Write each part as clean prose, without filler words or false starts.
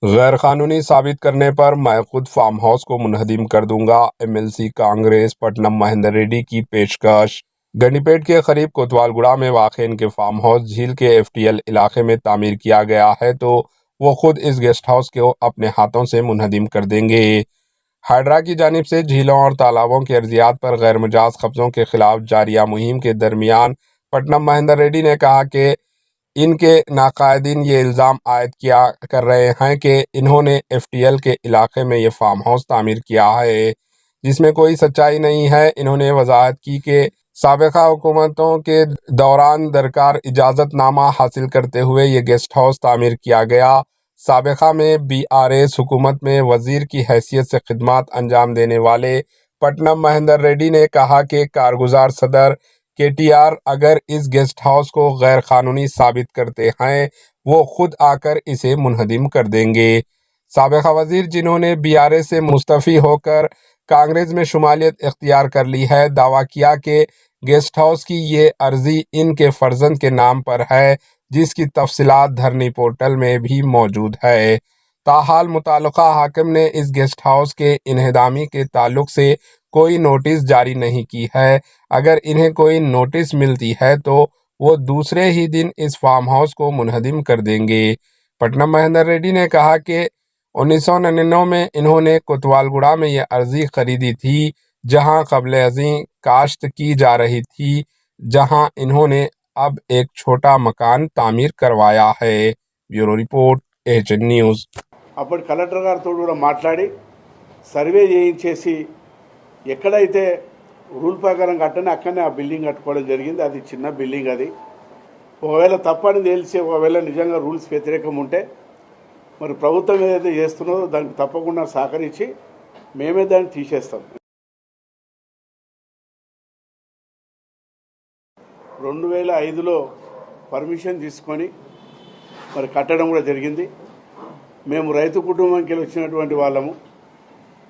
गैर कानूनी साबित करने पर मैं खुद फार्म हाउस को मुनहदिम कर दूंगा। एमएलसी कांग्रेस पट्टनम महेंदर रेड्डी की पेशकश। गंडीपेट के करीब कोतवालगुड़ा में वाक़ इनके फार्म हाउस झील के एफटीएल इलाके में तामीर किया गया है, तो वो खुद इस गेस्ट हाउस को अपने हाथों से मुनहदिम कर देंगे। हाइड्रा की जानिब से झीलों और तालाबों की अर्जियात पर गैर मुजाज कब्जों के खिलाफ जारिया मुहिम के दरमियान पट्टनम महेंदर रेड्डी ने कहा कि इनके नाकायदीन ये इल्ज़ाम आयद किया कर रहे हैं कि इन्होंने एफटीएल के इलाके में ये फार्म हाउस तामीर किया है, जिसमें कोई सच्चाई नहीं है। इन्होंने वजाहत की कि साबिका हुकूमतों के दौरान दरकार इजाज़तनामा हासिल करते हुए ये गेस्ट हाउस तामीर किया गया। साबिका में बीआरएस हुकूमत में वज़ीर की हैसियत से खिदमत अंजाम देने वाले पट्टनम महेंदर रेड्डी ने कहा कि कारगुजार सदर केटीआर अगर इस गेस्ट हाउस को गैर कानूनी साबित करते हैं, वो खुद आकर इसे मुनहदिम कर देंगे। साबिका वजीर जिन्होंने बीआरएस से मुस्तफ़ी होकर कांग्रेस में शुमालियत इख्तियार कर ली है, दावा किया कि गेस्ट हाउस की ये अर्जी इनके फर्जंद के नाम पर है, जिसकी तफसीलात धरनी पोर्टल में भी मौजूद है। ताहाल मुताल्लिका हाकिम ने इस गेस्ट हाउस के इन्हदामी के ताल्लुक से कोई नोटिस जारी नहीं की है। अगर इन्हें कोई नोटिस मिलती है तो वो दूसरे ही दिन इस फार्म हाउस को मुनहदिम कर देंगे। पट्टनम महेंदर रेड्डी ने कहा कि 1999 में इन्होंने कोतवालगुड़ा में यह अर्जी खरीदी थी, जहां कब्ल अज़ीं काश्त की जा रही थी, जहां इन्होंने अब एक छोटा मकान तामीर करवाया है। Bureau report, HN news. అప్పుడు కలెక్టర్ గారితో కూడా మాట్లాడి సర్వే చేయించేసి ఎక్కడైతే రూల్ ప్రకారం కట్టని అక్కడనే ఆ బిల్డింగ్ కట్టుకోవడం జరిగింది. అది చిన్న బిల్డింగ్. అది ఒకవేళ తప్పని తెలిసి ఒకవేళ నిజంగా రూల్స్ వ్యతిరేకం ఉంటే మరి ప్రభుత్వం ఏదైతే చేస్తున్నదో దానికి తప్పకుండా సహకరించి మేమే దాన్ని తీసేస్తాం. 2005లో పర్మిషన్ తీసుకొని మరి కట్టడం కూడా జరిగింది. మేము రైతు కుటుంబంకి వచ్చినటువంటి వాళ్ళము.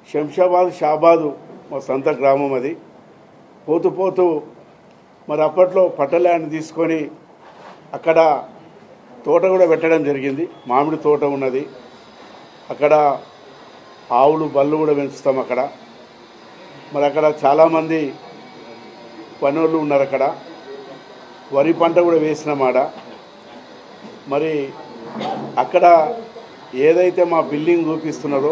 శంషాబాద్ షాబాదు మా సొంత గ్రామం. అది పోతూ పోతూ మరి అప్పట్లో పట్టల్యాండ్ తీసుకొని అక్కడ తోట కూడా పెట్టడం జరిగింది. మామిడి తోట ఉన్నది అక్కడ. ఆవులు బళ్ళు కూడా పెంచుతాం అక్కడ. మరి అక్కడ చాలామంది పనులు ఉన్నారు అక్కడ. వరి పంట కూడా వేసినామాడ. మరి అక్కడ ఏదైతే మా బిల్డింగ్ చూపిస్తున్నారో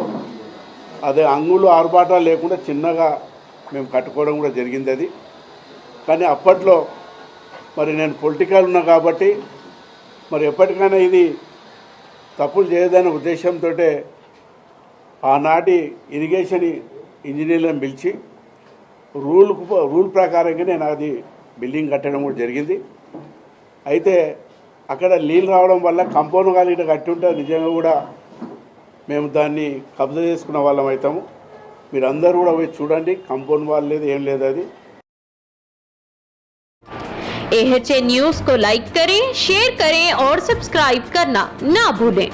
అదే అంగులు ఆర్భాటాలు లేకుండా చిన్నగా మేము కట్టుకోవడం కూడా జరిగింది. అది కానీ అప్పట్లో మరి నేను పొలిటికల్ ఉన్నా కాబట్టి మరి ఎప్పటికైనా ఇది తప్పులు చేయదనే ఉద్దేశంతో ఆనాటి ఇరిగేషన్ ఇంజనీర్లను పిలిచి రూల్ ప్రకారంగా నేను అది బిల్డింగ్ కట్టడం కూడా జరిగింది. అయితే అక్కడ నీళ్ళు రావడం వల్ల కంపౌండ్ గాలి ఇట్లా కట్టి ఉంటే నిజంగా కూడా మేము దాన్ని కబ్జా చేసుకున్న వాళ్ళం అవుతాము. మీరు అందరూ కూడా పోయి చూడండి. కంపౌండ్ వాల్ లేదు, ఏం లేదు. అది एएचएन न्यूज़ को लाइक करें, शेयर करें और सब्सक्राइब करना ना भूलें।